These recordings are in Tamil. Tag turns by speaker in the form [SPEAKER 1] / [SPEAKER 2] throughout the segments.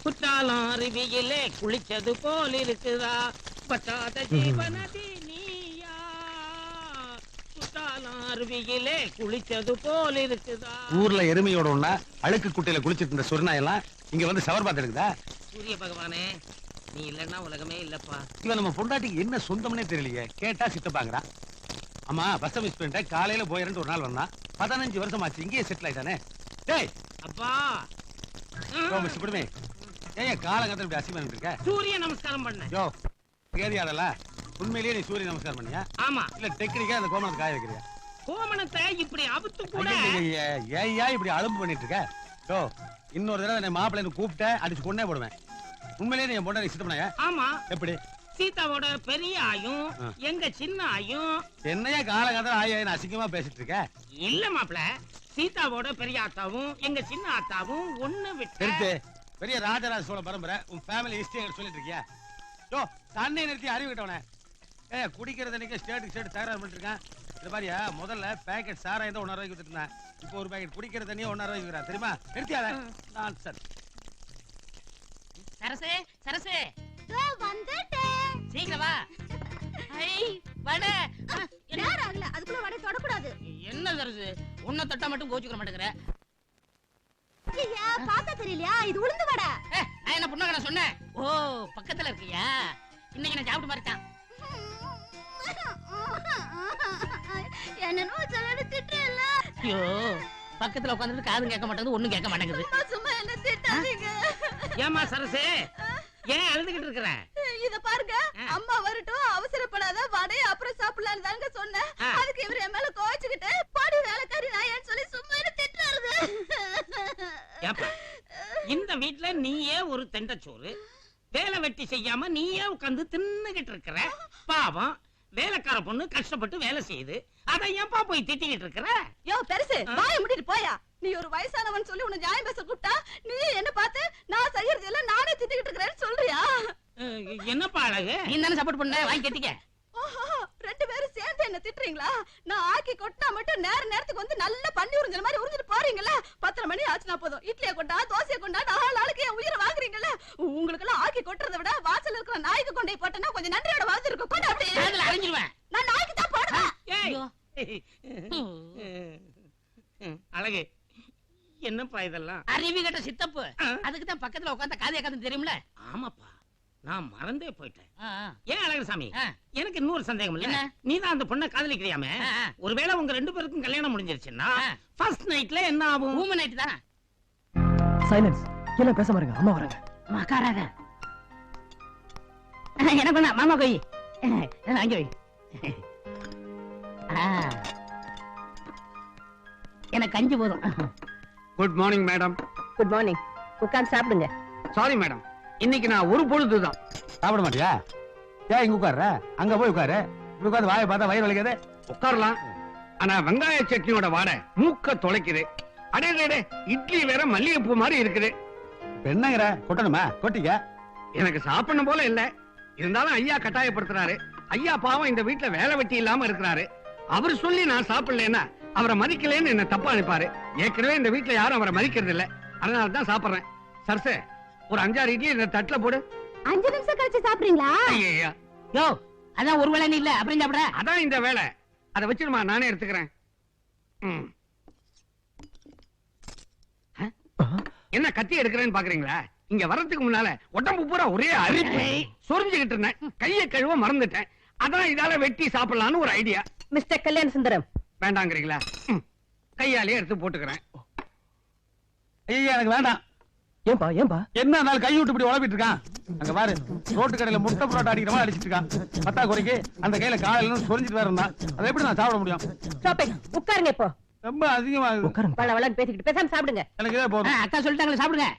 [SPEAKER 1] குற்றாலம் அருவியிலே குளிச்சது போல் இருக்குதா பத்தாத ஜீவனதி நீயா குற்றாலம் அருவியிலே குளிச்சது போல் இருக்குதா.
[SPEAKER 2] ஊர்ல எருமையோட ஒண்ணா அழுக்கு குட்டையில குளிச்சிட்டு இருந்த சொர்ணாயெல்லாம் இங்க வந்து சவர் பார்த்து இருக்குதா?
[SPEAKER 1] சூரிய பகவானே நீ இல்லன்னா உலகமே இல்லப்பா.
[SPEAKER 2] இவன் நம்ம பொண்டாட்டிக்கு என்ன சொந்தம்னே தெரியலையே. கேட்டா சித்தப்பாங்கறா. ஆமா பஸ் மிஸ் பண்ணிட்டேன். காலையில போயிரண்டு ஒரு நாள் வந்தான். 15 வருஷம் ஆச்சு. இங்கேயே செட்டில் ஆயிட்டானே. டேய்
[SPEAKER 1] அப்பா
[SPEAKER 2] மிஸ் குடுமே ஏன் காலங்கத்துல இப்படி அசிங்கம் பண்ணிட்டு இருக்க?
[SPEAKER 1] சூரிய நமஸ்காரம் பண்ண.
[SPEAKER 2] யோ கேரியாதல உண்மையிலேயே நீ சூரிய நமஸ்காரம் பண்ணியா?
[SPEAKER 1] ஆமா.
[SPEAKER 2] இல்ல டெக்னிக்கா அந்த கோமணத்தை காய வைக்கிறியா?
[SPEAKER 1] கோமணத்தை இப்படி அவுத்து கூட
[SPEAKER 2] ஏய்யா இப்படி அலும்பு பண்ணிட்டு இருக்க? யோ இன்னொரு தடவை என்னை மாப்பிள்ளைன்னு கூப்பிட்ட அடிச்சு கொண்டே போடுவேன். உண்மையிலேயே நீ என் பொண்டாட்டி சித்தப்பனையா?
[SPEAKER 1] ஆமா.
[SPEAKER 2] எப்படி?
[SPEAKER 1] சீதாவோட பெரிய ஆயும் எங்க சின்ன ஆயும்.
[SPEAKER 2] என்னையா காலகாலத்துல ஆயும் அசிங்கமா பேசிட்டு இருக்க? இல்ல
[SPEAKER 1] மாப்பிள்ள, சீதாவோட பெரிய ஆத்தாவும் எங்க சின்ன ஆத்தாவும் ஒண்ணு விட்டு
[SPEAKER 2] பெரிய ராஜராஜ சோழ பரம்பரை. உன் ஃபேமிலி ஹிஸ்டரி சொல்லிட்டு இருக்கியா? யோ தண்ணி நிறுத்தி அறிவு கிட்டவனே. குடிக்கிறது அன்னைக்கு ஸ்டேட் தயாரா பண்ணிட்டு இருக்கேன். இது மாதிரியா முதல்ல பேக்கெட் சாராயம் தான் 1.5 ரூபாய்க்கு வித்துட்டு இருந்தேன். இப்போ ஒரு பேக்கெட் குடிக்கிற தண்ணியை 1.5 ரூபாய்க்கு விற்கிறேன். தெரியுமா? நிறுத்தியாத நான் சார்.
[SPEAKER 1] சரசே சரசே
[SPEAKER 3] வந்துட்டேன்.
[SPEAKER 1] சீக்கிரம் வா. வட
[SPEAKER 3] நேரம் ஆகல, அதுக்குள்ள வடை தொடக்கூடாது.
[SPEAKER 1] என்ன சரசு உன்னை தொட்டா மட்டும் கோச்சுக்க மாட்டேங்கிற?
[SPEAKER 3] ஐயா பாத்தா தெரியலையா? இது உளுந்து வடை.
[SPEAKER 1] நான் என்ன புண்ணகன சொன்னேன்? ஓ பக்கத்துல இருக்கியா? இன்னைக்கு நான் சாப்பிட்டு மாறிட்டான்.
[SPEAKER 3] என்னன்னு சொல்லு திட்டல.
[SPEAKER 1] ஐயோ பக்கத்துல உட்கார்ந்துட்டு காதும் கேட்க மாட்டேங்குது, ஒண்ணும் கேட்க மாட்டேங்குது.
[SPEAKER 3] சும்மா என்ன திட்டாதீங்க.
[SPEAKER 1] ஏமா சரசே ஏன் அழுதுகிட்டு இருக்கற?
[SPEAKER 3] இத பாருங்க, அம்மா வரட்டும் அவசரப்படாத, வடை அப்புறம் சாப்பிடலாம்னு தாங்க சொன்னேன். அதுக்கு இவரு என் மேல கோச்சிக்கிட்டு பாடி வேலைக்காரி நாயன்னு சொல்லி சும்மா என்ன திட்டுறாரு.
[SPEAKER 1] ஏப்பா இந்த வீட்ல நீயே ஒரு தெண்டச்சோறு வேலை வெட்டி செய்யாம நீயே உட்கார்ந்து தின்னுகிட்டு இருக்கற. பாவம் வேலைக்கார பொண்ணு கஷ்டப்பட்டு வேலை செய்யுது, அதை ஏன்பா போய் திட்டிக்கிட்டு இருக்கற?
[SPEAKER 3] யோ பெருசு வாயை மூடிட்டு போயா. நீ ஒரு வயசானவன் சொல்லி உன்னை நியாயம் பேச கூப்பிட்டா நீ என்ன பார்த்து நான் செய்யறது எல்லாம் நானே திட்டிக்கிட்டு இருக்கிறேன்னு சொல்றியா?
[SPEAKER 1] என்னப்பா அழகு, நீ தானே சப்போர்ட் பண்ண, வாங்கி கட்டிக்க.
[SPEAKER 3] ரெண்டு பேரும் சேர்ந்து என்ன திட்டுறீங்களா? நான் ஆக்கி கொட்டினா மட்டும் நேரத்துக்கு வந்து நல்லா பண்ணி உறிஞ்ச மாதிரி உறிஞ்சிட்டு போறீங்கல்ல. 10 மணி ஆச்சுனா போதும் இட்லியை கொண்டா தோசையை கொண்டா 4 நாளைக்கு என் உயிரை வாங்குறீங்கல்ல. உங்களுக்கு எல்லாம் ஆக்கி கொட்டுறதை விட வாசல் இருக்கிற நாய்க்கு கொண்டே போட்டேன்னா கொஞ்சம் நன்றியோட வாழ்ந்து இருக்கும். கொண்டு அப்படியே
[SPEAKER 1] அரைஞ்சிருவேன்.
[SPEAKER 3] நான் நாய்க்கு தான் போடுவேன்.
[SPEAKER 1] அழகு என்னப்பா இதெல்லாம்? அறிவி கட்ட சித்தப்பு. அதுக்கு தான் பக்கத்துல உட்கார்ந்த காதியா கதை தெரியும்ல. ஆமாப்பா நான் மறந்தே போயிட்டேன். ஏன் அழகசாமி எனக்கு இன்னொரு சந்தேகம் இல்ல. நீ தான் அந்த பொண்ணை காதலிக்கிறியாமே, ஒருவேளை உங்க 2 பேருக்கும் கல்யாணம் முடிஞ்சிருச்சுன்னா ஃபர்ஸ்ட் நைட்ல என்ன ஆகும்? ஊம நைட் தான்.
[SPEAKER 4] சைலன்ஸ். எல்லாம் பேச மாட்டேங்க, அம்மா வராங்க.
[SPEAKER 1] மகாராஜா எனக்கு ஒண்ணா மாமா கோய் அங்கே வை. எனக்கு 5 போதும்.
[SPEAKER 2] Good morning madam.
[SPEAKER 3] Good morning. உட்கார்ந்து சாப்பிடுங்க.
[SPEAKER 2] சாரி மேடம், இன்னைக்கு நான் ஒரு பொழுதுதான். சாப்பிட மாட்டியா? ஏன் இங்க உட்கார்ற? அங்க போய் உட்காரு. இப்படி உட்கார்ந்து வாயை பார்த்தா வயிறு வலிக்காது. உட்காரலாம், ஆனா வெங்காய சட்னியோட வாடை மூக்க தொலைக்குது. அடே இட்லி வேற மல்லிகைப்பூ மாதிரி இருக்குது. என்னங்கிற கொட்டணுமா? கொட்டிக்க. எனக்கு சாப்பிடணும் போல இல்ல, இருந்தாலும் ஐயா கட்டாயப்படுத்துறாரு. ஐயா பாவம் இந்த வீட்டுல வேலை வெட்டி இல்லாம இருக்கிறாரு. அவர் சொல்லி நான் சாப்பிடலன்னா அவரை மதிக்கலன்னு என்ன தப்பா நினைப்பாரு. ஏற்கனவே இந்த வீட்டுல யாரும் அவரை மதிக்கிறது இல்ல, அதனாலதான் சாப்பிடுறேன். சரசே ஒரு 5-6 இட்லி இந்த தட்டுல போடு.
[SPEAKER 3] 5 நிமிஷம் கழிச்சு சாப்பிடுறீங்களா?
[SPEAKER 2] ஐயா
[SPEAKER 1] யோ அதான் ஒரு வேளை இல்ல அப்புறம் சாப்பிடுற.
[SPEAKER 2] அதான் இந்த வேலை. அதை வச்சிருமா, நானே எடுத்துக்கிறேன். என்ன கத்தி எடுக்கிறேன்னு பாக்குறீங்களா? இங்க வரதுக்கு முன்னால உடம்பு பூரா ஒரே அரிப்பு சொரிஞ்சுகிட்டு இருந்தேன். கையை கழுவ மறந்துட்டேன். அதான் இதால வெட்டி சாப்பிடலான்னு ஒரு ஐடியா.
[SPEAKER 3] மிஸ்டர் கல்யாண சுந்தரம்
[SPEAKER 2] வேண்டாங்கிறீங்களா? கையாலே எடுத்து போட்டுக்கிறேன். ஐயா எனக்கு வேண்டாம்.
[SPEAKER 4] ஏன்பா ஏன்பா
[SPEAKER 2] என்ன நாள் கை விட்டு இப்படி உழப்பிட்டு இருக்கான்? அங்க பாரு, ரோட்டு கடையில முட்டை புரோட்டா அடிக்கிற மாதிரி அடிச்சிட்டு இருக்கான். பத்தா குறைக்கு அந்த கையில காலையில சொரிஞ்சிட்டு வேற இருந்தா அதை எப்படி நான் சாப்பிட முடியும்?
[SPEAKER 3] உட்காருங்க. இப்போ
[SPEAKER 2] ரொம்ப அதிகமா
[SPEAKER 3] வளவளன்னு பேசிக்கிட்டு பேசாம சாப்பிடுங்க.
[SPEAKER 2] எனக்கு இதே போதும்.
[SPEAKER 1] அக்கா சொல்லிட்டாங்களே சாப்பிடுங்க.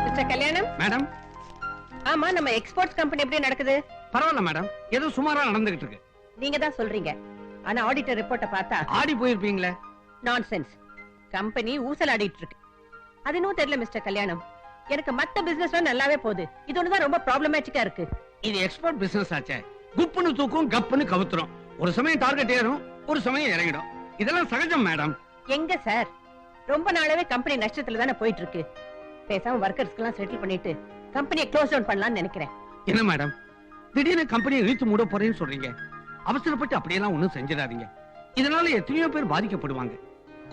[SPEAKER 3] மிஸ்டர் கல்யாணம்.
[SPEAKER 2] மேடம்.
[SPEAKER 3] ஆமா, நம்ம எக்ஸ்போர்ட்ஸ் கம்பெனி எப்படி நடக்குது?
[SPEAKER 2] பரவாயில்ல மேடம், ஏதோ சுமாரா நடந்துகிட்டு இருக்கு.
[SPEAKER 3] நீங்க தான் சொல்றீங்க, ஆனா ஆடிட்டர் ரிப்போர்ட்ட பார்த்தா
[SPEAKER 2] ஆடி போயிருப்பீங்களே.
[SPEAKER 3] நான்சென்ஸ். கம்பெனி ஊசலாடிட்டு இருக்கு. அது இன்னும் தெரியல மிஸ்டர் கல்யாணம். எனக்கு மத்த பிசினஸ்ல நல்லாவே போகுது, இது ஒண்ணுதான் ரொம்ப ப்ராப்ளமேட்டிக்கா இருக்கு.
[SPEAKER 2] இது எக்ஸ்போர்ட் பிசினஸ் ஆச்சே. குப்புன்னு தூக்கும், கப்புன்னு கவுத்துரும். ஒரு சமயம் டார்கெட் ஏறும், ஒரு சமயம் இறங்கிடும். இதெல்லாம் சகஜம் மேடம்.
[SPEAKER 3] எங்க சார்,
[SPEAKER 5] ரொம்ப நாளாவே கம்பெனி நஷ்டத்துல தானே போயிட்டு இருக்கு. பேசாம ஒர்க்கர்ஸ்க்கு எல்லாம் செட்டில் பண்ணிட்டு கம்பெனியை க்ளோஸ் டவுன் பண்ணலாம்னு நினைக்கிறேன்.
[SPEAKER 2] என்ன மேடம் திடீர்னு கம்பெனியை இழுத்து மூட போறேன்னு சொல்றீங்க? அவசரப்பட்டு அப்படியெல்லாம் ஒண்ணும் செஞ்சிடாதீங்க. இதனால எத்தனையோ பேர் பாதிக்கப்படுவாங்க.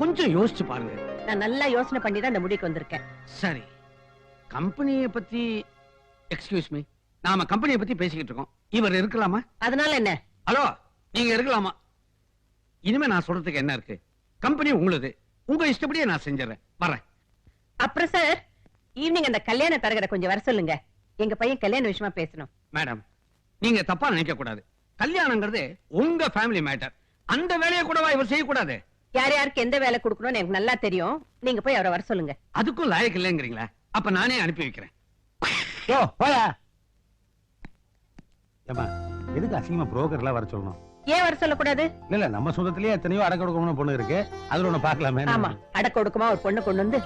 [SPEAKER 2] கொஞ்சம் யோசிச்சு பாருங்க.
[SPEAKER 5] நான் நல்லா யோசனை பண்ணி தான் இந்த முடிவுக்கு வந்திருக்கேன்.
[SPEAKER 2] சரி, கம்பெனியை பத்தி எக்ஸ்கியூஸ் மீ, நாம கம்பெனியை பத்தி பேசிக்கிட்டு இருக்கோம். இவர் இருக்கலாமா?
[SPEAKER 5] அதனால என்ன?
[SPEAKER 2] ஹலோ, நீங்க இருக்கலாமா? இனிமே நான் சொல்றதுக்கு என்ன இருக்கு? கம்பெனி உங்களுது, உங்க இஷ்டப்படியே நான் செஞ்சிடறேன். வரேன்.
[SPEAKER 5] அப்புறம் சார், ஈவினிங் அந்த கல்யாண தரகரை கொஞ்சம் வர சொல்லுங்க. எங்க பையன் கல்யாண விஷயமா பேசணும்.
[SPEAKER 2] மேடம், நீங்க தப்பா நினைக்க கூடாது. கல்யாணங்கிறது உங்க ஃபேமிலி மேட்டர். அந்த வேலையை கூடவா இவர் செய்யக்கூடாது?
[SPEAKER 5] யார் யாருக்கு எந்த வேலை கொடுக்கணும்னு எனக்கு நல்லா தெரியும். நீங்க போய் அவரை வர சொல்லுங்க.
[SPEAKER 2] அதுக்கும் லாயக்கு இல்லைங்கிறீங்களா? அப்ப நானே அனுப்பி வைக்கிறேன்.
[SPEAKER 6] யோ போயா. ஏமா எதுக்கு அசிங்கமா புரோக்கர் எல்லாம் வர சொல்லணும்?
[SPEAKER 5] ஏன் வர சொல்லக்கூடாது?
[SPEAKER 6] இல்ல நம்ம சொந்தத்திலேயே எத்தனையோ அடக்க கொடுக்கணும் பொண்ணு இருக்கு. அதுல ஒண்ணு பாக்கலாமே.
[SPEAKER 5] ஆமா, அடக்க ஒடுக்கமா ஒரு பொண்ணு கொண்டு வந்து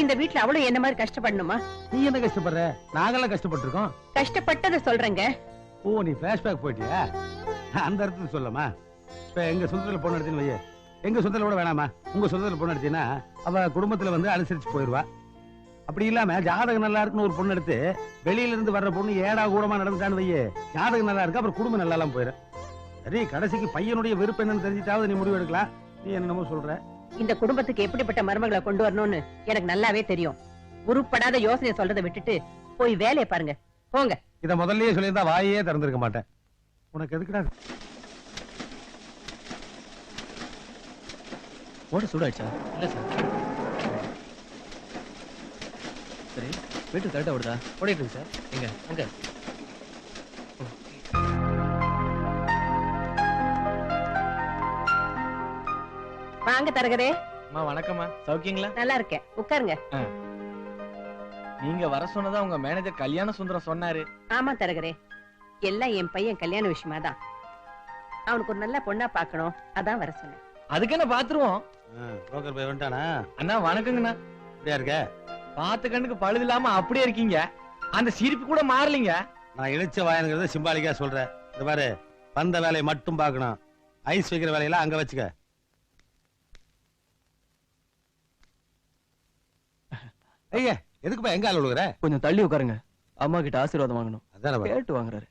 [SPEAKER 5] இந்த வீட்டுல அவளும் என்ன மாதிரி கஷ்டப்படணுமா?
[SPEAKER 6] நீ என்ன கஷ்டப்படுற? நாங்கெல்லாம் கஷ்டப்பட்டு இருக்கோம்.
[SPEAKER 5] கஷ்டப்பட்டதை சொல்றேங்க.
[SPEAKER 6] ஓ, நீ பிளாஷ்பேக் போயிட்டியா? அந்த அர்த்தத்துக்கு சொல்லமா? இப்ப எங்க சொந்தத்துல பொண்ணு எடுத்துன்னு வையே. எங்க சொந்தத்துல கூட வேணாமா, உங்க சொந்தத்துல பொண்ணு எடுத்தீங்கன்னா அவ குடும்பத்துல வந்து அனுசரிச்சு போயிருவா. அப்படி இல்லாம ஜாதகம் நல்லா இருக்குன்னு ஒரு பொண்ணு எடுத்து வெளியில இருந்து வர்ற பொண்ணு ஏடா கூடமா நடந்துட்டான்னு வையே, ஜாதகம் நல்லா இருக்கு, அப்புறம் குடும்பம் நல்லா எல்லாம் போயிடும். சரி, கடைசிக்கு பையனுடைய விருப்பம் என்னன்னு தெரிஞ்சிட்டாவது நீ முடிவு எடுக்கலாம். நீ என்னமோ சொல்ற.
[SPEAKER 5] இந்த குடும்பத்துக்கு எப்படிப்பட்ட மருமகளை கொண்டு வரணும்னு எனக்கு நல்லாவே தெரியும். உருப்படாத யோசனை சொல்றதை விட்டுட்டு போய் வேலையை பாருங்க, போங்க.
[SPEAKER 6] இத முதல்லயே சொல்லியிருந்தா வாயே திறந்திருக்க மாட்டேன். உனக்கு எதுக்குடா?
[SPEAKER 4] ஓட சூடாயிடுச்சா? இல்ல சார். சரி, வீட்டுக்கு கரெக்டா ஓடுதா? ஓடிட்டு இருக்கு சார். எங்க? அங்க.
[SPEAKER 5] வாங்க தரகரே.
[SPEAKER 7] அம்மா வணக்கம்மா, சௌக்கியங்களா?
[SPEAKER 5] நல்லா இருக்கேன், உட்காருங்க.
[SPEAKER 7] நீங்க வர சொன்னதா உங்க மேனேஜர் கல்யாண சுந்தரம் சொன்னாரு.
[SPEAKER 5] ஆமா தரகரே, எல்லாம் என் பையன் கல்யாண விஷயமா தான். அவனுக்கு ஒரு நல்ல பொண்ணா பாக்கணும், அதான் வர சொன்னேன்.
[SPEAKER 7] அதுக்கு என்ன பாத்துருவோம்.
[SPEAKER 6] புரோக்கர் போய் வந்துட்டானா?
[SPEAKER 7] அண்ணா வணக்கங்கண்ணா.
[SPEAKER 6] இப்படியா இருக்க?
[SPEAKER 7] பாத்து கண்ணுக்கு பழுது இல்லாம அப்படியே இருக்கீங்க. அந்த சிரிப்பு கூட மாறலீங்க.
[SPEAKER 6] நான் இழிச்ச வாயனுங்கிறத சிம்பாலிக்கா சொல்றேன். இந்த பாரு, வந்த வேலையை மட்டும் பார்க்கணும். ஐஸ் வைக்கிற வேலையெல்லாம் அங்க வச்சுக்க. ஐயா, எதுக்குப்பா எங்க ஆள் விழுகுற?
[SPEAKER 4] கொஞ்சம் தள்ளி உட்காருங்க. அம்மா கிட்ட ஆசீர்வாதம் வாங்கணும்.
[SPEAKER 6] அதான்
[SPEAKER 4] கேட்டு வாங்குறாரு.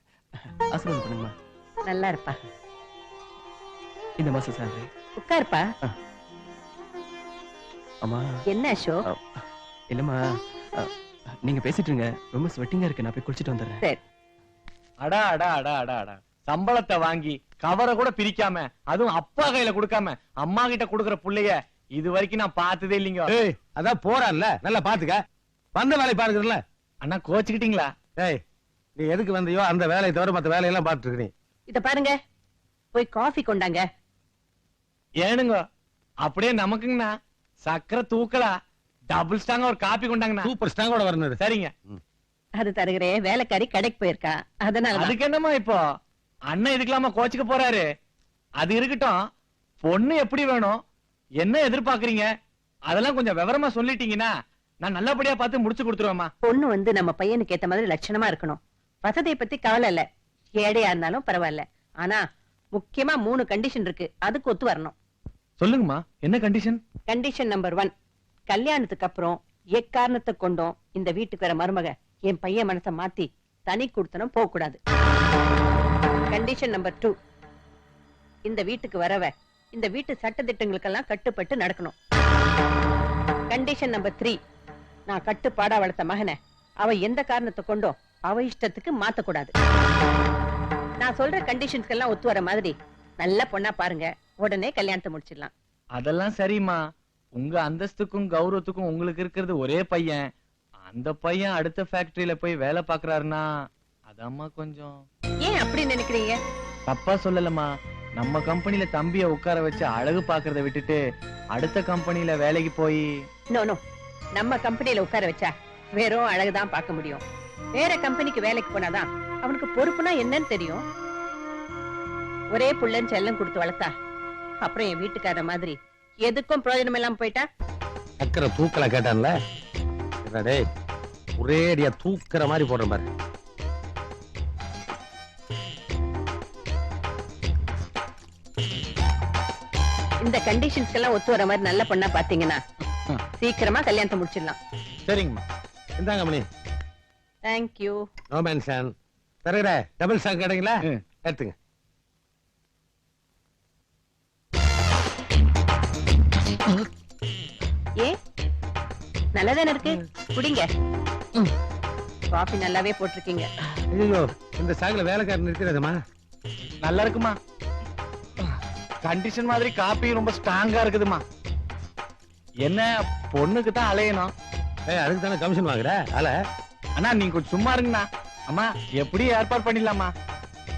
[SPEAKER 4] ஆசீர்வாதம் பண்ணுங்கம்மா.
[SPEAKER 5] நல்லா இருப்பா.
[SPEAKER 4] இந்த மாசம் சேலரி.
[SPEAKER 5] உட்காருப்பா.
[SPEAKER 4] அம்மா.
[SPEAKER 5] என்ன அசோக்?
[SPEAKER 4] இல்லம்மா, நீங்க பேசிட்டு இருங்க. ரொம்ப ஸ்வெட்டிங்கா இருக்கு, நான் போய் குளிச்சிட்டு வந்துடுறேன்.
[SPEAKER 5] சரி.
[SPEAKER 7] அடா அடா அடா அடா அடா, சம்பளத்தை வாங்கி கவரை கூட பிரிக்காம, அதுவும் அப்பா கையில கொடுக்காம அம்மா கிட்ட கொடுக்கற புள்ளைய இது வரைக்கும் நான் பார்த்ததே இல்லைங்க.
[SPEAKER 6] ஏய், அதான் போறான்ல, நல்லா பாத்துக்க. வந்த வேலையை பாருங்கல்ல.
[SPEAKER 7] அண்ணா கோச்சுக்கிட்டீங்களா?
[SPEAKER 6] ஏய், நீ எதுக்கு வந்தியோ அந்த வேலையை தவிர மத்த வேலையெல்லாம் பார்த்துட்டு இருக்க. நீ
[SPEAKER 5] இத பாருங்க, போய் காஃபி கொண்டாங்க.
[SPEAKER 7] ஏனுங்க அப்படியே நமக்குங்கண்ணா சக்கரை தூக்கலா டபுள் ஸ்டாங்க ஒரு காப்பி கொண்டாங்கண்ணா.
[SPEAKER 6] சூப்பர் ஸ்ட்ராங்கோட வரணும்.
[SPEAKER 7] சரிங்க.
[SPEAKER 5] அது தருகிறே, வேலைக்காரி கடைக்கு போயிருக்கா, அதனால
[SPEAKER 7] அதுக்கு என்னமா இப்போ அண்ணன் இதுக்கெல்லாமா கோச்சுக்க போறாரு? அது இருக்கட்டும், பொண்ணு எப்படி வேணும், என்ன எதிர்பார்க்கறீங்க, அதெல்லாம் கொஞ்சம் விவரமா சொல்லிட்டீங்கன்னா நான் நல்லபடியா பார்த்து முடிச்சு கொடுத்துருவேம்மா.
[SPEAKER 5] பொண்ணு வந்து நம்ம பையனுக்கு ஏத்த மாதிரி லட்சணமா இருக்கணும். வசதியை பத்தி கவலை இல்ல, ஏழையா இருந்தாலும் பரவாயில்ல. ஆனா முக்கியமா 3 கண்டிஷன் இருக்கு, அதுக்கு ஒத்து வரணும்.
[SPEAKER 7] சொல்லுங்கம்மா, என்ன கண்டிஷன்?
[SPEAKER 5] கண்டிஷன் நம்பர் 1, கல்யாணத்துக்கு அப்புறம் எக்காரணத்தை கொண்டும் இந்த வீட்டுக்கு வர மருமக என் பையன் மனசை மாத்தி தனி கொடுத்தனும் போக கூடாது. கண்டிஷன் நம்பர் 2, இந்த வீட்டுக்கு வரவ இந்த வீட்டு சட்ட திட்டங்களுக்கெல்லாம் கட்டுப்பட்டு நடக்கணும். கண்டிஷன் நம்பர் 3, நான் கட்டுப்பாடா வளர்த்த மகனை அவ எந்த காரணத்தை கொண்டும் அவ இஷ்டத்துக்கு மாத்தக்கூடாது. நான் சொல்ற கண்டிஷன்ஸ்க்கு எல்லாம் ஒத்து வர மாதிரி நல்ல பொண்ணா பாருங்க, உடனே கல்யாணத்தை முடிச்சிடலாம்.
[SPEAKER 7] அதெல்லாம் சரிம்மா, உங்க அந்தஸ்துக்கும் கௌரவத்துக்கும் உங்களுக்கு இருக்கிறது ஒரே பையன். அந்த பையன் அடுத்த ஃபேக்டரியில போய் வேலை பாக்குறாருன்னா அதம்மா கொஞ்சம்.
[SPEAKER 5] ஏன் அப்படி நினைக்கிறீங்க?
[SPEAKER 7] தப்பா சொல்லலம்மா, நம்ம கம்பெனில தம்பிய உட்கார வச்சு அழகு பாக்குறத விட்டுட்டு அடுத்த கம்பெனில வேலைக்கு போய்.
[SPEAKER 5] நோ நோ, நம்ம கம்பெனில உட்கார வச்சா வெறும் அழகுதான் பார்க்க முடியும். வேற கம்பெனிக்கு வேலைக்கு போனாதான் அவனுக்கு பொறுப்புனா என்னன்னு தெரியும். ஒரே புள்ளன்னு செல்லம் கொடுத்து வளர்த்தா அப்புறம் என் வீட்டுக்கார மாதிரி எதுக்கும் பிரயோஜனம் எல்லாம் போயிட்டா.
[SPEAKER 6] சக்கரை தூக்கல கேட்டான்ல, டேய் ஒரே அடியா தூக்குற மாதிரி போடுற பாரு.
[SPEAKER 5] இந்த கண்டிஷன்ஸ்க்கு எல்லாம் ஒத்து வர மாதிரி நல்ல பொண்ணா பாத்தீங்கன்னா சீக்கிரமா கல்யாணத்தை முடிச்சிடலாம்.
[SPEAKER 7] சரிங்கம்மா.
[SPEAKER 6] இந்தாங்க மணி.
[SPEAKER 5] தேங்க்யூ.
[SPEAKER 6] No mention. தரகுற டபுள் சாங் கேட்டீங்களா? எடுத்துங்க.
[SPEAKER 5] ஏ நல்லாதானே இருக்கு, குடிங்க. காஃபி நல்லாவே போட்டிருக்கீங்க.
[SPEAKER 6] ஐயோ, இந்த சாகுல வேலைக்காரன் நிறுத்திடாதம்மா.
[SPEAKER 7] நல்லா இருக்குமா? கண்டிஷன் மாதிரி காப்பி ரொம்ப ஸ்ட்ராங்கா இருக்குதுமா. என்ன பொண்ணுக்கு தான் அலையணும்.
[SPEAKER 6] அதுக்கு தானே கமிஷன் வாங்குற ஆல.
[SPEAKER 7] அண்ணா நீங்க கொஞ்சம் சும்மா இருங்கண்ணா. அம்மா எப்படி ஏற்பாடு பண்ணிடலாமா?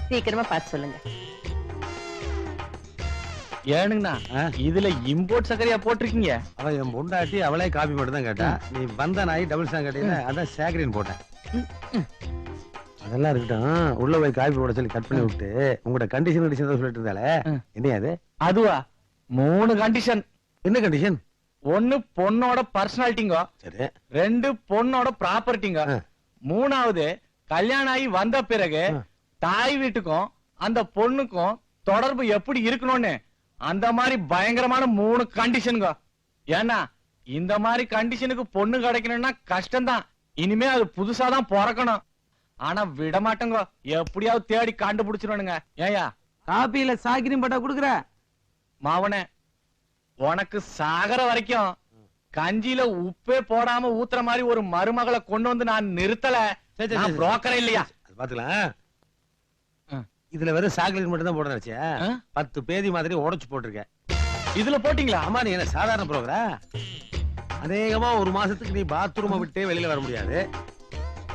[SPEAKER 5] சீக்கிரமா பார்த்து சொல்லுங்க.
[SPEAKER 7] ஏனுங்கண்ணா, இதுல இம்போர்ட் சக்கரையா போட்டிருக்கீங்க?
[SPEAKER 6] அவன் என் பொண்டாட்டி அவளே காபி மட்டும் தான் கேட்டா. நீ வந்த நாய் டபுள் சாங் கேட்டீங்க, அதான் சேகரின் போட்டேன். அதெல்லாம் இருக்கட்டும், உள்ள போய் காபி போட சொல்லி கட் பண்ணி விட்டு உங்களோட கண்டிஷன் சொல்லிட்டு இருந்தாலே என்ன அது?
[SPEAKER 7] அதுவா? 3 கண்டிஷன்.
[SPEAKER 6] என்ன கண்டிஷன்?
[SPEAKER 7] 1 பொண்ணோட பர்சனாலிட்டிங்க,
[SPEAKER 6] சரி.
[SPEAKER 7] 2 பொண்ணோட ப்ராப்பர்ட்டிங்க, 3வது கல்யாணம் ஆகி வந்த பிறகு தாய் வீட்டுக்கும் அந்த பொண்ணுக்கும் தொடர்பு எப்படி இருக்கணும்னு அந்த மாதிரி பயங்கரமான 3 கண்டிஷனுங்க. ஏன்னா இந்த மாதிரி கண்டிஷனுக்கு பொண்ணு கிடைக்கணும்னா கஷ்டம்தான். இனிமே அது புதுசா தான் பிறக்கணும். ஆனா விட மாட்டேங்க, எப்படியாவது தேடி கண்டுபிடிச்சிருவானுங்க. ஏயா
[SPEAKER 2] காப்பியில சாக்கிரியம் பட்டா குடுக்குற
[SPEAKER 7] மாவனே, உனக்கு சாகர வரைக்கும் கஞ்சியில உப்பே போடாம ஊத்துற மாதிரி ஒரு மருமகளை கொண்டு வந்து நான் நிறுத்தல. புரோக்கரே இல்லையா?
[SPEAKER 6] பாத்துக்கலாம். இதுல வெறும் சாக்லேட் மட்டும் தான் போடுறா. 10 பேதி மாதிரி உடைச்சு போட்டிருக்கேன்.
[SPEAKER 7] இதுல போட்டீங்களா?
[SPEAKER 6] ஆமா, நீ என்ன சாதாரண புரோக்கரா? அநேகமா 1 மாசத்துக்கு நீ பாத்ரூமை விட்டே வெளியில வர முடியாது.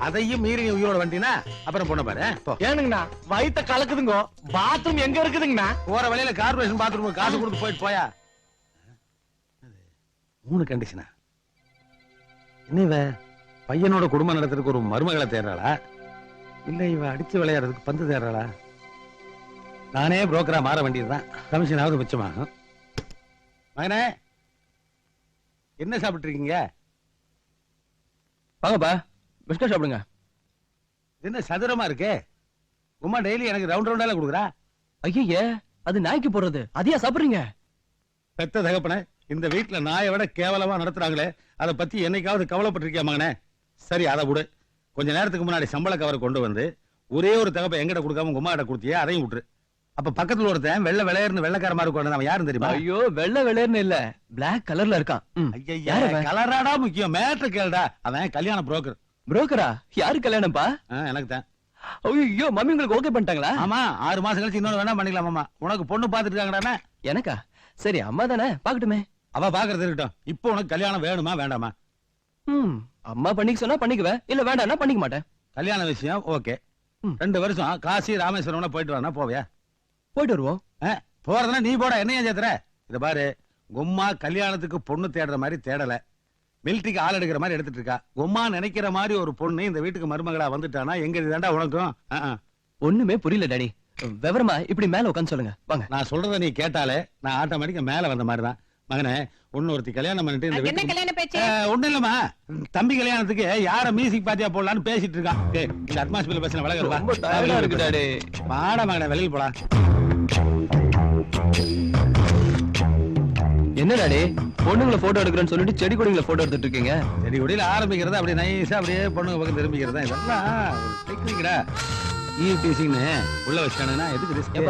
[SPEAKER 6] அதையும் மீறி நீ உயிரோட வண்டினா அப்புறம் பொண்ண பாரு.
[SPEAKER 7] ஏனுங்கண்ணா, வயித்த கலக்குதுங்க. பாத்ரூம் எங்க இருக்குதுங்கண்ணா?
[SPEAKER 6] போற வழியில கார்பரேஷன் பாத்ரூம் காசு கொடுத்து போயிட்டு போயா. 3 கண்டிஷனா? என்ன இவ பையனோட குடும்பம் நடத்துறதுக்கு ஒரு மருமகளை தேடுறாளா, இல்ல இவ அடிச்சு விளையாடுறதுக்கு பந்து தேடுறாளா? நானே புரோக்கரா மாற வேண்டியதுதான், கமிஷனாவது மிச்சமாகும். மகனே, என்ன சாப்பிட்டு இருக்கீங்க?
[SPEAKER 4] வாங்கப்பா, பிஸ்கட் சாப்பிடுங்க.
[SPEAKER 6] என்ன சதுரமா இருக்கு? உமா டெய்லி எனக்கு ரவுண்ட் ரவுண்டால கொடுக்குறா.
[SPEAKER 4] ஐயே, அது நாய்க்கு போடுறது, அதையா சாப்பிடுறீங்க?
[SPEAKER 6] பெத்த தகப்பன இந்த வீட்டுல நாயை விட கேவலமா நடத்துறாங்களே, அதை பத்தி என்னைக்காவது கவலைப்பட்டிருக்கியா மகனே? சரி, அதை விடு. கொஞ்ச நேரத்துக்கு முன்னாடி சம்பள கவர் கொண்டு வந்து ஒரே ஒரு தகப்ப எங்கிட்ட கொடுக்காம உங்க அம்மா கிட்ட கொடுத்தியா, அதையும் விட்டுரு. அப்ப பக்கத்துல ஒருத்தன் வெள்ளை வெளையர்னு வெள்ளைக்கார மாதிரி கொண்டு அவன் யாரும் தெரியுமா?
[SPEAKER 4] ஐயோ, வெள்ளை வெளையர்னு இல்ல, பிளாக் கலர்ல இருக்கான்.
[SPEAKER 6] ஐயா, கலராடா முக்கியம், மேட்ரு கேளுடா. அவன் கல்யாண புரோக்கர்.
[SPEAKER 4] புரோக்கரா? யாரு கல்யாணம்ப்பா?
[SPEAKER 6] எனக்கு தான்.
[SPEAKER 4] ஐயோ, மம்மி உங்களுக்கு ஓகே பண்ணிட்டாங்களா?
[SPEAKER 6] ஆமா, 6 மாசம் கழிச்சு இன்னொரு வேணா பண்ணிக்கலாம். மாமா உனக்கு பொண்ணு பாத்துட்டு இருக்காங்கடா.
[SPEAKER 4] எனக்கா? சரி, அம்மா தானே, பாக்கட்டுமே.
[SPEAKER 6] அவ பாக்குறது இருக்கட்டும். இப்போ உனக்கு கல்யாணம் வேணுமா வேண்டாமா?
[SPEAKER 4] அம்மா பண்ணிக்க சொன்னா பண்ணிக்குவேன், இல்ல வேண்டாம்னா பண்ணிக்க மாட்டேன்.
[SPEAKER 6] கல்யாண விஷயம் ஓகே. 2 வருஷம் காசி ராமேஸ்வரம் போயிட்டு வரனா போவியா?
[SPEAKER 4] போயிட்டு வருவோம்.
[SPEAKER 6] போறதுனா நீ போட, என்ன ஏன் சேர்த்துற? இத பாரு, கும்மா கல்யாணத்துக்கு பொண்ணு தேடுற மாதிரி தேடல, மிலிட்டரிக்கு ஆள் எடுக்கிற மாதிரி எடுத்துட்டு இருக்கா. கும்மா நினைக்கிற மாதிரி ஒரு பொண்ணு இந்த வீட்டுக்கு மருமகளா வந்துட்டானா எங்க இதுதாண்டா உனக்கும்?
[SPEAKER 4] ஒண்ணுமே புரியல டாடி. விவரமா இப்படி மேல உட்காந்து சொல்லுங்க வாங்க.
[SPEAKER 6] நான் சொல்றத நீ கேட்டாலே நான் ஆட்டோமேட்டிக்கா மேல வந்த மாதிரி தான். மகனே, ஒருத்தி கல்யாணம் பண்ணிட்டு இந்த
[SPEAKER 5] என்ன கல்யாண பேச்சு?
[SPEAKER 6] ஒண்ணு இல்லம்மா, தம்பி கல்யாணத்துக்கு யார மியூசிக் பாத்தியா போடலான்னு பேசிட்டு இருக்கான். இந்த அட்மாஸ்பியர் பேசின
[SPEAKER 4] விலக
[SPEAKER 6] பாட மகனே, வெளியில் போலாம்.
[SPEAKER 4] என்ன டாடி, பொண்ணுங்களை போட்டோ எடுக்கிறேன்னு சொல்லிட்டு செடி கொடிங்களை போட்டோ எடுத்துட்டு இருக்கீங்க?
[SPEAKER 6] செடி கொடியில ஆரம்பிக்கிறது அப்படியே நைஸா அப்படியே பொண்ணுங்க பக்கம் திரும்பிக்கிறதா, இதெல்லாம் டெக்னிக்கடா. ஈவ்டீசிங்னு உள்ள வச்சானுன்னா எதுக்கு ரிஸ்க்?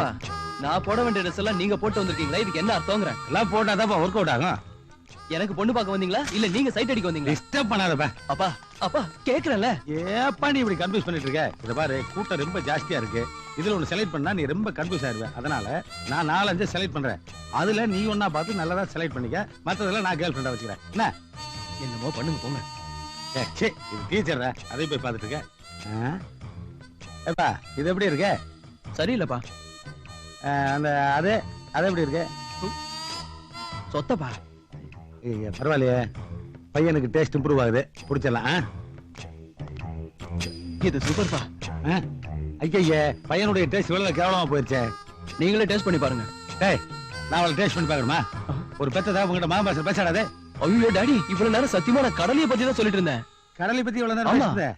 [SPEAKER 4] நான் போட வேண்டிய ட்ரெஸ் எல்லாம் நீங்க போட்டு வந்திருக்கீங்களா? இதுக்கு என்ன அர்த்தம்ங்கறேன்?
[SPEAKER 6] எல்லாம் போட்டாதான் ஒர்க் அவுட் ஆகும்.
[SPEAKER 4] எனக்கு பொண்ணு பார்க்க வந்தீங்களா, இல்ல நீங்க சைட் அடிக்க வந்தீங்களா?
[SPEAKER 6] டிஸ்டர்ப் பண்ணாதப்பா.
[SPEAKER 4] அப்பா அப்பா கேக்குறல.
[SPEAKER 6] ஏப்பா நீ இப்படி கன்ஃபியூஸ் பண்ணிட்டு இருக்க? இத பாரு, கூட்டம் ரொம்ப ஜாஸ்தியா இருக்கு. இதுல ஒன்னு செலக்ட் பண்ணா நீ ரொம்ப கன்ஃபியூஸ் ஆயிருவ. அதனால நான் 4-5 செலக்ட் பண்றேன். அதுல நீ ஒன்னா பார்த்து நல்லதா செலக்ட் பண்ணிக்க. மத்ததெல்லாம் நான் கேர்ள் ஃப்ரெண்டா வச்சுக்கிறேன். என்ன
[SPEAKER 4] என்னமோ பண்ணுங்க போங்க.
[SPEAKER 6] சே, இது டீச்சர், அதை போய் பார்த்துட்டு இருக்க. ஏப்பா இது எப்படி இருக்கு?
[SPEAKER 4] சரியில்லப்பா.
[SPEAKER 6] அந்த அது எப்படி இருக்கு?
[SPEAKER 4] சொத்தப்பா.
[SPEAKER 6] பரவாயில்லையே, பையனுக்கு டேஸ்ட் இம்ப்ரூவ் ஆகுது, பிடிச்சிடலாம்.
[SPEAKER 4] இது சூப்பர்ப்பா.
[SPEAKER 6] ஐயா, பையனுடைய டேஸ்ட் இவ்வளவு கேவலமா போயிருச்சே.
[SPEAKER 4] நீங்களே டேஸ்ட் பண்ணி பாருங்க.
[SPEAKER 6] டேய், நான் அவளை டேஸ்ட் பண்ணி பாக்கணுமா? ஒரு பெத்ததா உங்ககிட்ட மாபாச பேசாடாதே.
[SPEAKER 4] ஐயோ டாடி, இவ்வளவு நேரம் சத்தியமா நான் கடலையை பத்தி தான் சொல்லிட்டு இருந்தேன்.
[SPEAKER 6] கடலை பத்தி இவ்வளவு நேரம் பேசுறேன்.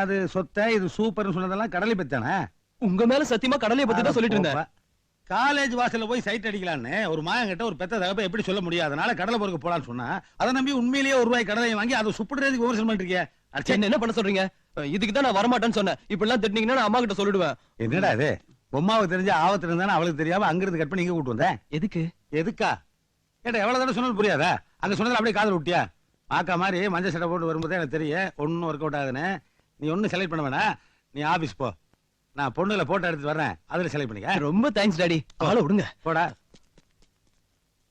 [SPEAKER 6] அது சொத்தை, இது சூப்பர்னு சொன்னதெல்லாம் கடலை பத்தி தானே?
[SPEAKER 4] உங்க மேல சத்தியமா கடலையை பத்தி தான் சொல்லிட்டு இருந்தேன்.
[SPEAKER 6] காலேஜ் வாசல்ல போய் சைட் அடிக்கலான்னு ஒரு மாயங்கிட்ட ஒரு பெத்த தகப்ப எப்படி சொல்ல முடியும்? அதனால கடலை பொறுக்க போலான்னு சொன்னா அதை நம்பி உண்மையிலேயே ₹1 கடலை வாங்கி அதை சுப்பிடுறதுக்கு விமர்சனம் பண்ணிட்டு இருக்கியா?
[SPEAKER 4] என்ன பண்ண சொல்றீங்க? இதுக்கு தான் நான் வரமாட்டேன்னு சொன்னேன். இப்படி எல்லாம் திட்டினீங்கன்னா நான் அம்மா கிட்ட சொல்லிடுவேன்.
[SPEAKER 6] என்னடா இது? பொம்மாவுக்கு தெரிஞ்ச ஆபத்துல இருந்தானே அவளுக்கு தெரியாம அங்கிருந்து கட் பண்ணி இங்க கூட்டு வந்தேன்.
[SPEAKER 4] எதுக்கு?
[SPEAKER 6] எதுக்கா? ஏடா எவ்வளவு தடவை சொன்னாலும் புரியாதா? அங்க சொன்னதுல அப்படியே காதல் விட்டியா? மாக்கா மாதிரி மஞ்சள் சட்டை போட்டு வரும்போது எனக்கு தெரியும் ஒன்னும் ஒர்க் அவுட் ஆகுதுன்னு. நீ ஒன்னும் செலக்ட் பண்ண வேணா, நீ ஆபீஸ் போ. நான் பொண்ணுல போட்டோ எடுத்து வர்றேன், அதுல செலக்ட் பண்ணிக்க.
[SPEAKER 4] ரொம்ப தேங்க்ஸ் டாடி. ஆளை விடுங்க.
[SPEAKER 6] போடா.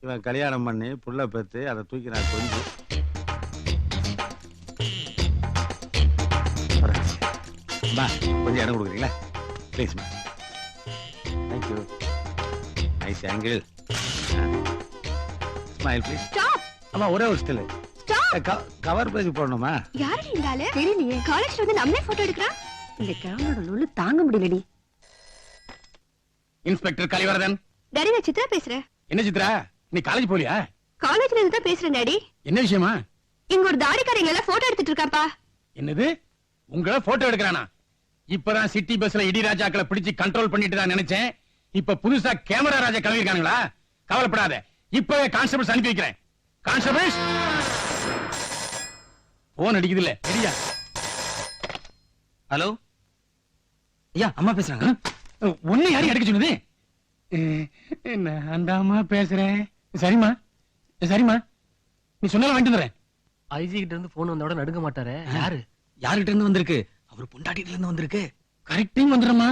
[SPEAKER 6] இவன் கல்யாணம் பண்ணி புள்ள பெத்து அதை தூக்கி நான் கொஞ்சம் கொஞ்சம் இடம் கொடுக்குறீங்களா ப்ளீஸ்மா? Thank you. Nice angle. Smile please.
[SPEAKER 3] Stop.
[SPEAKER 6] அம்மா ஒரே ஒரு ஸ்டில்.
[SPEAKER 3] ஸ்டாப்.
[SPEAKER 6] கவர் பேஜ் போடணுமா?
[SPEAKER 3] யாரடி இந்த ஆளு? தெரியலையே. காலேஜ்ல வந்து நம்மளே போட்டோ எடுக்கறான். இந்த கிழவனோட லொல்லு தாங்க முடியலடி.
[SPEAKER 2] இன்ஸ்பெக்டர் கலிவரதன்.
[SPEAKER 3] டாடி நான் சித்ரா பேசுறேன்.
[SPEAKER 2] என்ன சித்ரா, நீ காலேஜ் போலியா?
[SPEAKER 3] காலேஜ்ல இருந்து தான் பேசுறேன் டாடி.
[SPEAKER 2] என்ன விஷயமா?
[SPEAKER 3] இங்க ஒரு தாடிக்காரங்க எல்லாம் போட்டோ எடுத்துட்டு இருக்காப்பா.
[SPEAKER 2] என்னது? உங்களை போட்டோ எடுக்கிறானா? இப்பதான் சிட்டி பஸ்ல இடி ராஜாக்களை பிடிச்சு கண்ட்ரோல் பண்ணிட்டு தான் நினைச்சேன். இப்ப புதுசா கேமரா ராஜா கிளம்பி இருக்கானுங்களா? கவலைப்படாத, இப்பவே கான்ஸ்டபிள்ஸ் அனுப்பி வைக்கிறேன். கான்ஸ்டபிள்ஸ் போன் அடிக்குது இல்ல? சரியா?
[SPEAKER 4] ஹலோ ஐயா, அம்மா பேசுறாங்க.
[SPEAKER 2] ஒண்ணு யாரையும் அடிக்க சொன்னது? நான் தாம்மா பேசுறேன். சரிம்மா சரிம்மா, நீ சொன்னாலும் வாங்கிட்டு வந்துடுறேன்.
[SPEAKER 4] ஐஜி கிட்ட இருந்து போன் வந்தோட நடுங்க மாட்டாரு. யாரு?
[SPEAKER 2] யார்கிட்ட இருந்து வந்திருக்கு? அவர் பொண்டாட்டில இருந்து வந்திருக்கு. கரெக்டிங் வந்துடுறமா.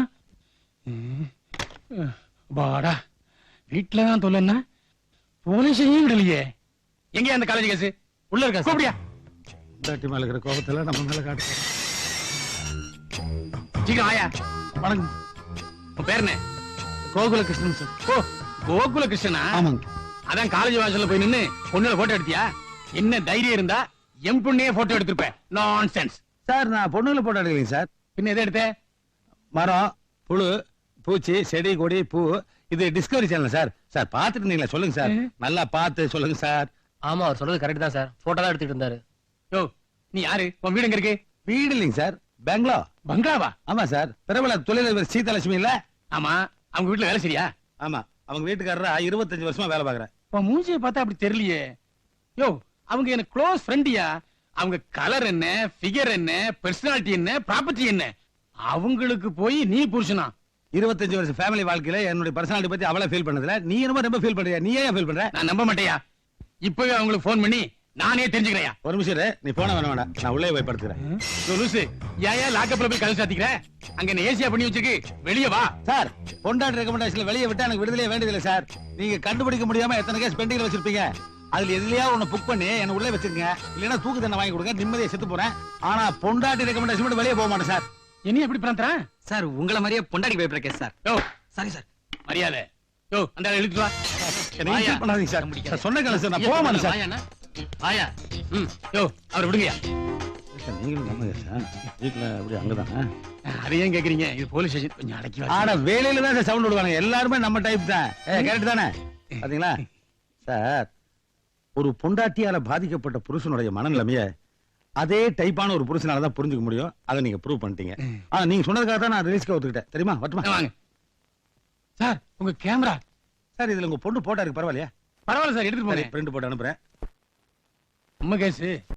[SPEAKER 2] பாடா, வீட்டுலதான் தொல்லன்னா போலீஸையும் விடலையே. எங்க அந்த காலேஜ் கேஸ்? உள்ள இருக்கா? கூப்பிடியா?
[SPEAKER 6] பொண்டாட்டி மேல இருக்கிற கோபத்துல நம்ம மேல காட்டு.
[SPEAKER 2] சீக்கிரம் ஆயா.
[SPEAKER 6] வணக்கம்.
[SPEAKER 2] உன் பேர் என்ன?
[SPEAKER 6] கோகுல கிருஷ்ணன் சார்.
[SPEAKER 2] ஓ, கோகுல கிருஷ்ணனா?
[SPEAKER 6] ஆமாங்க.
[SPEAKER 2] அதான் காலேஜ் வாசல்ல போய் நின்னு பொண்ணுல போட்டோ எடுத்தியா? என்ன தைரியம் இருந்தா என் பொண்ணையே போட்டோ எடுத்திருப்பேன். நான்சென்ஸ்.
[SPEAKER 6] சார் நான் பொண்ணுல போட்டோ எடுக்கலைங்க சார்.
[SPEAKER 2] பின்ன எதை எடுத்த?
[SPEAKER 6] மரம், புழு, பூச்சி, செடி, கொடி, பூ. இது டிஸ்கவரி சேனல் சார். சார் பாத்துட்டு இருந்தீங்களா? சொல்லுங்க சார், நல்லா பார்த்து சொல்லுங்க சார்.
[SPEAKER 4] ஆமா, அவர் சொல்றது கரெக்ட் தான் சார். போட்டோ தான் எடுத்துட்டு இருந்தாரு.
[SPEAKER 2] யோ, நீ யாரு? உன் வீடு எங்க இருக்கு?
[SPEAKER 6] வீடு இல்லைங்க சார், பெங்களோ.
[SPEAKER 2] பங்களாவா?
[SPEAKER 6] ஆமா சார், பிரபல தொழிலதிபர் சீதாலட்சுமி இல்ல?
[SPEAKER 2] ஆமா. அவங்க வீட்டுல வேலை சரியா?
[SPEAKER 6] ஆமா, அவங்க வீட்டுக்காரரா 25 வருஷமா வேலை பாக்குறேன்.
[SPEAKER 2] உன் மூஞ்சியை பார்த்தா அப்படி தெரியலையே. யோ, அவங்க எனக்கு க்ளோஸ் ஃப்ரெண்டியா. அவங்க கலர் என்ன, ஃபிகர் என்ன, பர்சனாலிட்டி என்ன, ப்ராப்பர்ட்டி என்ன, அவங்களுக்கு போய் நீ புருஷனா?
[SPEAKER 6] 25 வருஷம் ஃபேமிலி வாழ்க்கையில என்னுடைய பர்சனாலிட்டி பத்தி அவளை ஃபீல் பண்ணதுல நீ என்னமோ ரொம்ப ஃபீல் பண்றியா? நீ ஏன் ஃபீல் பண்ற?
[SPEAKER 2] நான் நம்ப மாட்டேயா. இப்பவே அவங்களுக்கு ஃபோன் பண்ணி நானே தெரிஞ்சுக்கிறேன்.
[SPEAKER 6] ஒரு நிமிஷம் இரு, நீ போன வேணாம், நான் உள்ளே போய் படுத்துக்கிறேன்.
[SPEAKER 2] லூசு, ஏன் லாக்கப்ல போய் கதவு சாத்திக்கிற? அங்க என்ன ஏசியா பண்ணி வச்சிருக்கு? வெளியே வா.
[SPEAKER 6] சார், பொண்டாட்டி ரெக்கமெண்டேஷன்ல வெளியே விட்டா எனக்கு விடுதலையே வேண்டியதில்லை சார். நீங்க கண்டுபிடிக்க முடியாம எத்தனை கேஸ் பெண்டிங்ல வச்சிருப்பீங்க. அதுல எதுலயா ஒண்ணு புக் பண்ணி என்ன உள்ளே வச்சிருங்க. இல்லைன்னா தூக்கு தண்டனை வாங்கி கொடுங்க, நிம்மதியை செத்து போறேன். ஆனா பொண்டாட்டி ரெக்கமெண்டேஷன் மட்டும் வெளியே போக மாட்டேன் சார்.
[SPEAKER 2] என்ன எப்படி பண்றா?
[SPEAKER 4] சார், உங்களை மாதிரியே பொண்டாடி பேப்பர் கேஸ் சார்.
[SPEAKER 2] யோ,
[SPEAKER 4] சாரி சார்.
[SPEAKER 2] மரியாதை. யோ, அந்த ஆளை இழுத்துட்டு வா.
[SPEAKER 6] என்ன இன்சல்ட் பண்ணாதீங்க சார். சார் சொன்ன கேளு சார், நான் போக மாட்டேன் சார்.
[SPEAKER 2] ஆயா. யோ, அவர் விடுங்கயா.
[SPEAKER 6] சார் நீங்களும் நம்புங்க சார். வீட்டுல அப்படி அங்கதானே?
[SPEAKER 2] அதை ஏன் கேக்குறீங்க? இது போலீஸ் ஸ்டேஷன், கொஞ்சம் அடக்கி வா.
[SPEAKER 6] ஆனா வேலையில தான் சார் சவுண்ட் விடுவாங்க. எல்லாருமே நம்ம டைப் தான். கரெக்ட் தானே? பாத்தீங்களா சார், ஒரு பொண்டாட்டியால பாதிக்கப்பட்ட புருஷனுடைய மனநிலைமைய அதே டைப்பான ஒரு புருஷனால தான் புரிஞ்சுக்க முடியும். அதை நீங்க ப்ரூவ் பண்ணிட்டீங்க. ஆனா நீங்க சொன்னதுக்காக தான் நான் ரிலீஸ்க்கு ஒத்துக்கிட்டேன். தெரியுமா? வரட்டுமா?
[SPEAKER 2] வாங்க சார். உங்க கேமரா
[SPEAKER 6] சார், இதுல உங்க பொண்ணு போட்டா இருக்கு, பரவாயில்லையா?
[SPEAKER 2] பரவாயில்ல சார், எடுத்துட்டு போறேன்.
[SPEAKER 6] பிரிண்ட் போட்டு அனுப்புறேன்.
[SPEAKER 2] நம்ம கேஸ்